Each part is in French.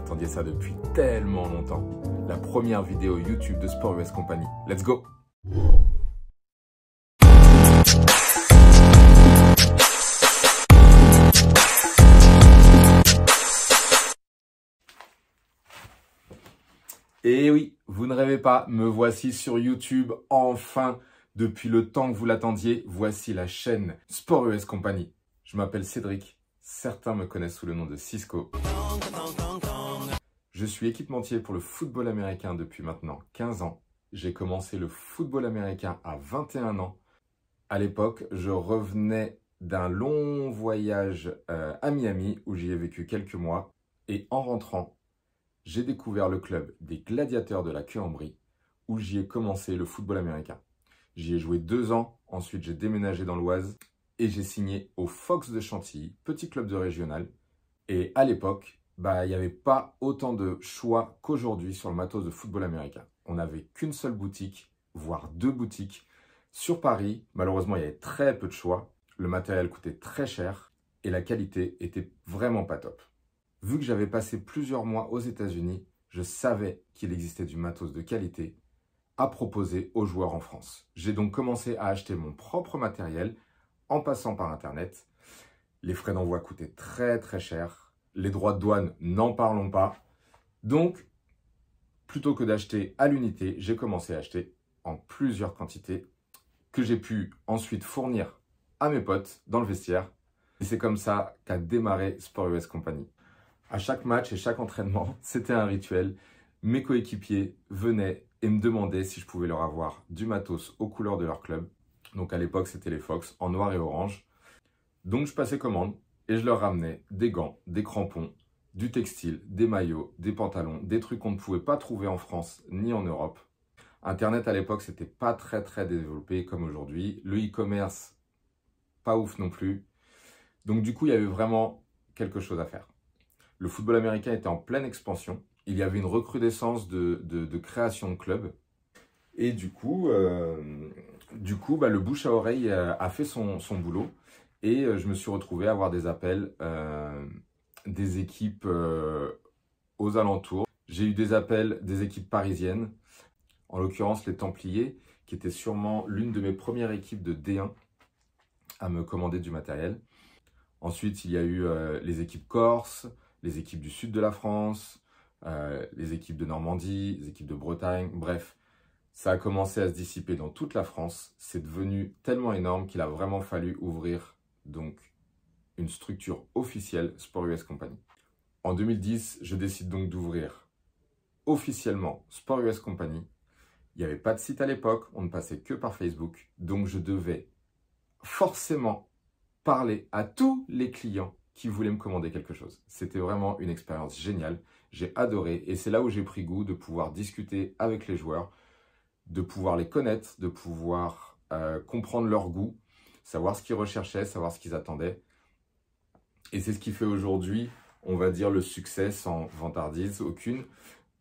attendiez ça depuis tellement longtemps. La première vidéo YouTube de Sport US Company. Let's go! Et oui, vous ne rêvez pas, me voici sur YouTube, enfin, depuis le temps que vous l'attendiez, voici la chaîne Sport US Company. Je m'appelle Cédric, certains me connaissent sous le nom de Cisco. Je suis équipementier pour le football américain depuis maintenant 15 ans. J'ai commencé le football américain à 21 ans. À l'époque, je revenais d'un long voyage à Miami où j'y ai vécu quelques mois. Et en rentrant, j'ai découvert le club des Gladiateurs de la Queue-en-Brie où j'y ai commencé le football américain. J'y ai joué 2 ans, ensuite j'ai déménagé dans l'Oise et j'ai signé au Fox de Chantilly, petit club de régional. Et à l'époque, il n'y avait pas autant de choix qu'aujourd'hui sur le matos de football américain. On n'avait qu'une seule boutique, voire 2 boutiques. Sur Paris, malheureusement, il y avait très peu de choix. Le matériel coûtait très cher et la qualité était vraiment pas top. Vu que j'avais passé plusieurs mois aux États-Unis, je savais qu'il existait du matos de qualité à proposer aux joueurs en France. J'ai donc commencé à acheter mon propre matériel en passant par Internet. Les frais d'envoi coûtaient très très cher. Les droits de douane, n'en parlons pas. Donc, plutôt que d'acheter à l'unité, j'ai commencé à acheter en plusieurs quantités que j'ai pu ensuite fournir à mes potes dans le vestiaire. Et c'est comme ça qu'a démarré Sport US Company. À chaque match et chaque entraînement, c'était un rituel. Mes coéquipiers venaient et me demandaient si je pouvais leur avoir du matos aux couleurs de leur club. Donc à l'époque, c'était les Fox en noir et orange. Donc je passais commande et je leur ramenais des gants, des crampons, du textile, des maillots, des pantalons, des trucs qu'on ne pouvait pas trouver en France ni en Europe. Internet à l'époque, c'était pas très développé comme aujourd'hui. Le e-commerce, pas ouf non plus. Donc du coup, il y avait vraiment quelque chose à faire. Le football américain était en pleine expansion. Il y avait une recrudescence de création de clubs. Et du coup, le bouche à oreille a fait son boulot. Et je me suis retrouvé à avoir des appels des équipes aux alentours. J'ai eu des appels des équipes parisiennes, en l'occurrence les Templiers, qui étaient sûrement l'une de mes premières équipes de D1 à me commander du matériel. Ensuite, il y a eu les équipes corses, les équipes du sud de la France, les équipes de Normandie, les équipes de Bretagne, bref. Ça a commencé à se dissiper dans toute la France. C'est devenu tellement énorme qu'il a vraiment fallu ouvrir donc une structure officielle Sport US Company. En 2010, je décide donc d'ouvrir officiellement Sport US Company. Il n'y avait pas de site à l'époque, on ne passait que par Facebook. Donc je devais forcément parler à tous les clients qui voulaient me commander quelque chose. C'était vraiment une expérience géniale. J'ai adoré et c'est là où j'ai pris goût de pouvoir discuter avec les joueurs, de pouvoir les connaître, de pouvoir comprendre leur goût, savoir ce qu'ils recherchaient, savoir ce qu'ils attendaient. Et c'est ce qui fait aujourd'hui, on va dire, le succès, sans vantardise aucune,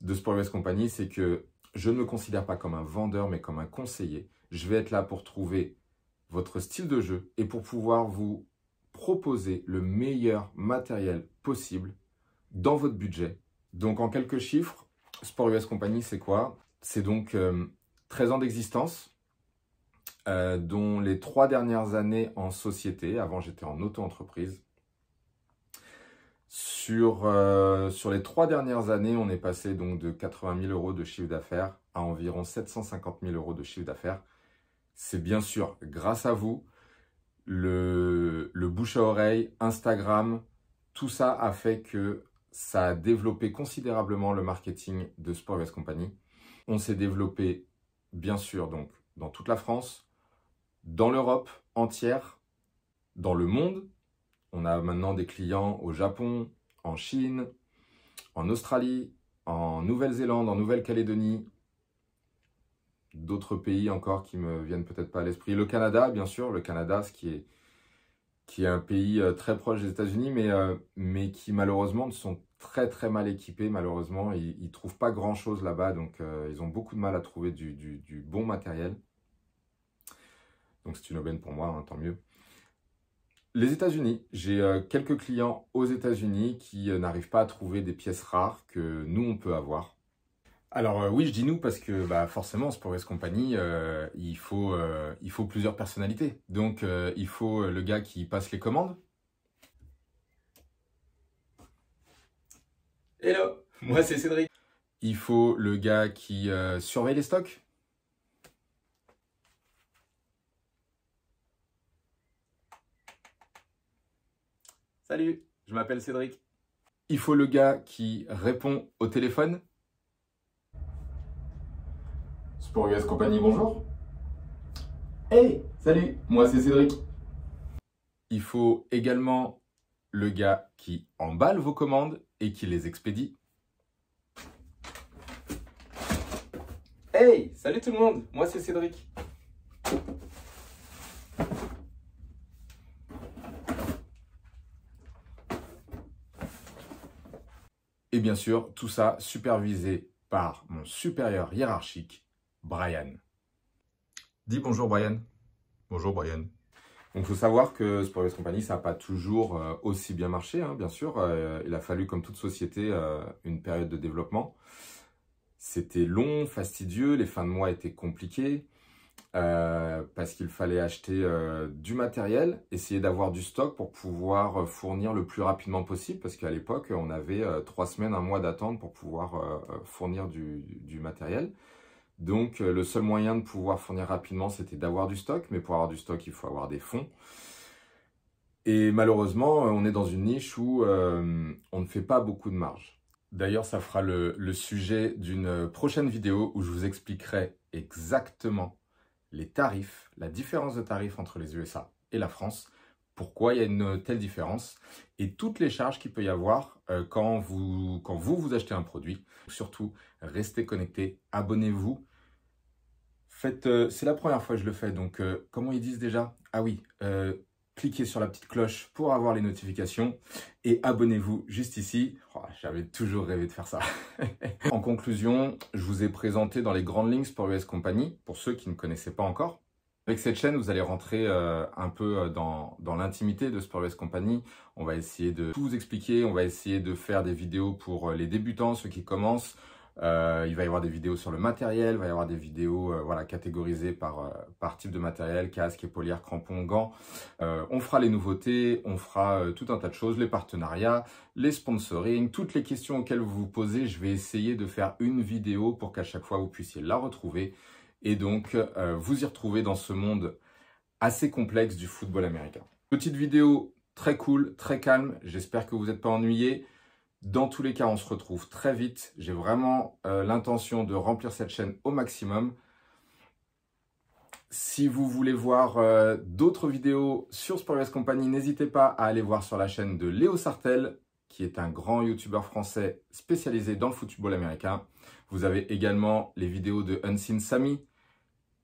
de Sport US Company, c'est que je ne me considère pas comme un vendeur, mais comme un conseiller. Je vais être là pour trouver votre style de jeu et pour pouvoir vous proposer le meilleur matériel possible dans votre budget. Donc en quelques chiffres, Sport US Company, c'est quoi? C'est donc 13 ans d'existence, dont les 3 dernières années en société. Avant, j'étais en auto-entreprise. Sur les 3 dernières années, on est passé donc de 80 000 € de chiffre d'affaires à environ 750 000 € de chiffre d'affaires. C'est bien sûr grâce à vous, le bouche à oreille, Instagram, tout ça a fait que ça a développé considérablement le marketing de Sport US Company. On s'est développé bien sûr donc dans toute la France, dans l'Europe entière, dans le monde. On a maintenant des clients au Japon, en Chine, en Australie, en Nouvelle-Zélande, en Nouvelle-Calédonie, d'autres pays encore qui me viennent peut-être pas à l'esprit. Le Canada, bien sûr, le Canada, qui est un pays très proche des États-Unis, mais qui malheureusement sont très mal équipés. Malheureusement, ils ne trouvent pas grand-chose là-bas, donc ils ont beaucoup de mal à trouver du bon matériel. Donc c'est une aubaine pour moi, hein, tant mieux. Les États-Unis. J'ai quelques clients aux États-Unis qui n'arrivent pas à trouver des pièces rares que nous, on peut avoir. Alors oui, je dis nous parce que forcément, Sport US Company, il faut plusieurs personnalités. Donc il faut le gars qui passe les commandes. Hello, moi c'est Cédric. Il faut le gars qui surveille les stocks. Salut, je m'appelle Cédric. Il faut le gars qui répond au téléphone. Sport US Company, bonjour. Hey, salut, moi c'est Cédric. Il faut également le gars qui emballe vos commandes et qui les expédie. Hey, salut tout le monde, moi c'est Cédric. Et bien sûr, tout ça supervisé par mon supérieur hiérarchique, Brian. Dis bonjour Brian. Bonjour Brian. Donc il faut savoir que Sport US Company, ça n'a pas toujours aussi bien marché, hein, bien sûr. Il a fallu, comme toute société, une période de développement. C'était long, fastidieux, les fins de mois étaient compliquées parce qu'il fallait acheter du matériel, essayer d'avoir du stock pour pouvoir fournir le plus rapidement possible parce qu'à l'époque, on avait 3 semaines, 1 mois d'attente pour pouvoir fournir du matériel. Donc, le seul moyen de pouvoir fournir rapidement, c'était d'avoir du stock. Mais pour avoir du stock, il faut avoir des fonds. Et malheureusement, on est dans une niche où on ne fait pas beaucoup de marge. D'ailleurs, ça fera le sujet d'une prochaine vidéo où je vous expliquerai exactement les tarifs, la différence de tarifs entre les USA et la France, pourquoi il y a une telle différence et toutes les charges qu'il peut y avoir quand vous achetez un produit. Surtout, restez connectés, abonnez-vous. C'est la première fois que je le fais, donc comment ils disent déjà? Ah oui, cliquez sur la petite cloche pour avoir les notifications et abonnez-vous juste ici. Oh, j'avais toujours rêvé de faire ça. En conclusion, je vous ai présenté dans les grandes lignes Sport US Company, pour ceux qui ne connaissaient pas encore. Avec cette chaîne, vous allez rentrer un peu dans l'intimité de Sport US Company. On va essayer de tout vous expliquer, on va essayer de faire des vidéos pour les débutants, ceux qui commencent. Il va y avoir des vidéos sur le matériel, il va y avoir des vidéos catégorisées par type de matériel, casque, épaulière, crampons, gants. On fera les nouveautés, on fera tout un tas de choses, les partenariats, les sponsoring, toutes les questions auxquelles vous vous posez. Je vais essayer de faire une vidéo pour qu'à chaque fois vous puissiez la retrouver et donc vous y retrouver dans ce monde assez complexe du football américain. Petite vidéo très cool, très calme, j'espère que vous n'êtes pas ennuyés. Dans tous les cas, on se retrouve très vite. J'ai vraiment l'intention de remplir cette chaîne au maximum. Si vous voulez voir d'autres vidéos sur Sport US Company, n'hésitez pas à aller voir sur la chaîne de Léo Sartel, qui est un grand youtubeur français spécialisé dans le football américain. Vous avez également les vidéos de Unseen Samy,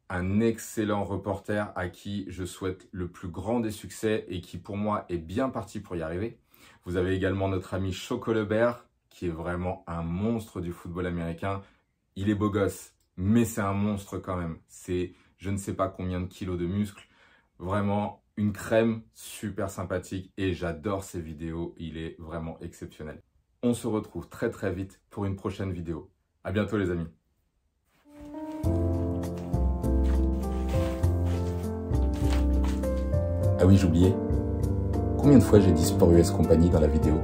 un excellent reporter à qui je souhaite le plus grand des succès et qui pour moi est bien parti pour y arriver. Vous avez également notre ami Choco Lebert, qui est vraiment un monstre du football américain. Il est beau gosse, mais c'est un monstre quand même. C'est je ne sais pas combien de kilos de muscles. Vraiment une crème super sympathique et j'adore ses vidéos. Il est vraiment exceptionnel. On se retrouve très très vite pour une prochaine vidéo. À bientôt les amis. Ah oui, j'oubliais. Combien de fois j'ai dit Sport US Company dans la vidéo?